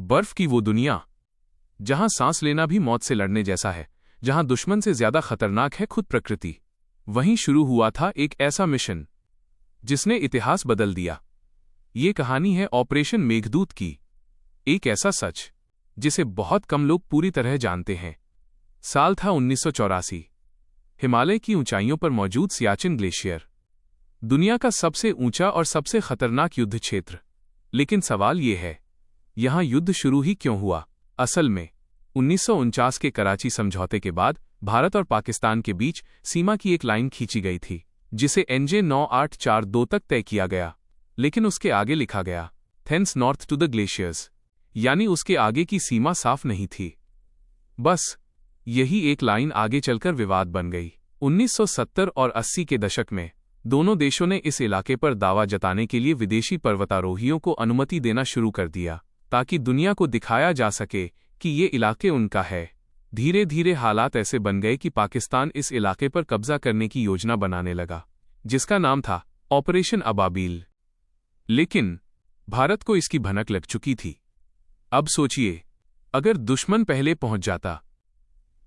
बर्फ की वो दुनिया जहां सांस लेना भी मौत से लड़ने जैसा है, जहां दुश्मन से ज्यादा खतरनाक है खुद प्रकृति, वहीं शुरू हुआ था एक ऐसा मिशन जिसने इतिहास बदल दिया। ये कहानी है ऑपरेशन मेघदूत की, एक ऐसा सच जिसे बहुत कम लोग पूरी तरह जानते हैं। साल था 1984। हिमालय की ऊंचाइयों पर मौजूद सियाचिन ग्लेशियर, दुनिया का सबसे ऊंचा और सबसे खतरनाक युद्ध क्षेत्र। लेकिन सवाल ये है, यहां युद्ध शुरू ही क्यों हुआ? असल में 1949 के कराची समझौते के बाद भारत और पाकिस्तान के बीच सीमा की एक लाइन खींची गई थी, जिसे NJ 9842 तक तय किया गया। लेकिन उसके आगे लिखा गया thence north to the glaciers, यानी उसके आगे की सीमा साफ नहीं थी। बस यही एक लाइन आगे चलकर विवाद बन गई। 1970 और 80 के दशक में दोनों देशों ने इस इलाके पर दावा जताने के लिए विदेशी पर्वतारोहियों को अनुमति देना शुरू कर दिया, ताकि दुनिया को दिखाया जा सके कि ये इलाके उनका है। धीरे धीरे हालात ऐसे बन गए कि पाकिस्तान इस इलाके पर कब्जा करने की योजना बनाने लगा, जिसका नाम था ऑपरेशन अबाबील। लेकिन भारत को इसकी भनक लग चुकी थी। अब सोचिए, अगर दुश्मन पहले पहुंच जाता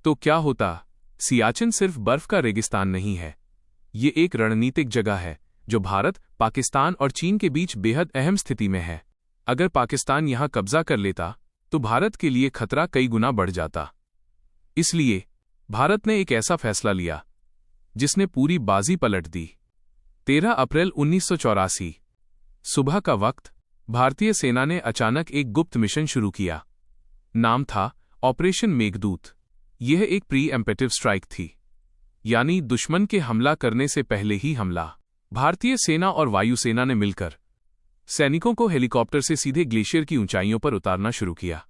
तो क्या होता? सियाचिन सिर्फ बर्फ का रेगिस्तान नहीं है, ये एक रणनीतिक जगह है जो भारत, पाकिस्तान और चीन के बीच बेहद अहम स्थिति में है। अगर पाकिस्तान यहां कब्जा कर लेता तो भारत के लिए खतरा कई गुना बढ़ जाता। इसलिए भारत ने एक ऐसा फैसला लिया जिसने पूरी बाजी पलट दी। 13 अप्रैल 1984 सुबह का वक्त, भारतीय सेना ने अचानक एक गुप्त मिशन शुरू किया। नाम था ऑपरेशन मेघदूत। यह एक प्री-एम्पेटिव स्ट्राइक थी, यानी दुश्मन के हमला करने से पहले ही हमला। भारतीय सेना और वायुसेना ने मिलकर सैनिकों को हेलीकॉप्टर से सीधे ग्लेशियर की ऊंचाइयों पर उतारना शुरू किया।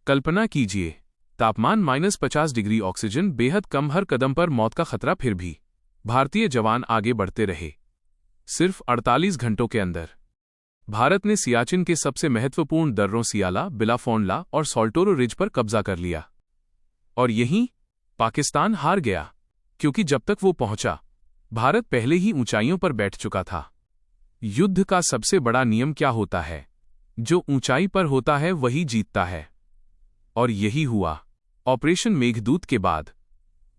कल्पना कीजिए, तापमान -50 डिग्री, ऑक्सीजन बेहद कम, हर कदम पर मौत का खतरा। फिर भी भारतीय जवान आगे बढ़ते रहे। सिर्फ 48 घंटों के अंदर भारत ने सियाचिन के सबसे महत्वपूर्ण दर्रों सियाला, बिलाफोंडला और सोल्टोरो रिज पर कब्जा कर लिया। और यहीं पाकिस्तान हार गया, क्योंकि जब तक वो पहुंचा, भारत पहले ही ऊंचाइयों पर बैठ चुका था। युद्ध का सबसे बड़ा नियम क्या होता है? जो ऊंचाई पर होता है वही जीतता है। और यही हुआ। ऑपरेशन मेघदूत के बाद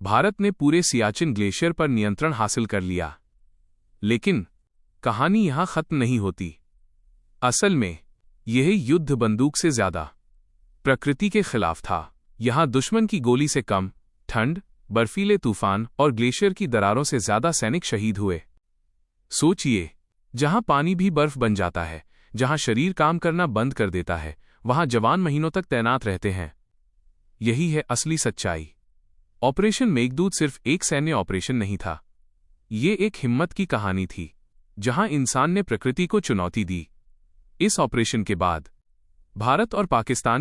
भारत ने पूरे सियाचिन ग्लेशियर पर नियंत्रण हासिल कर लिया। लेकिन कहानी यहां खत्म नहीं होती। असल में यह युद्ध बंदूक से ज्यादा प्रकृति के खिलाफ था। यहां दुश्मन की गोली से कम ठंड, बर्फीले तूफान और ग्लेशियर की दरारों से ज्यादा सैनिक शहीद हुए। सोचिए, जहां पानी भी बर्फ बन जाता है, जहां शरीर काम करना बंद कर देता है, वहां जवान महीनों तक तैनात रहते हैं। यही है असली सच्चाई। ऑपरेशन मेघदूत सिर्फ एक सैन्य ऑपरेशन नहीं था, ये एक हिम्मत की कहानी थी, जहां इंसान ने प्रकृति को चुनौती दी। इस ऑपरेशन के बाद भारत और पाकिस्तान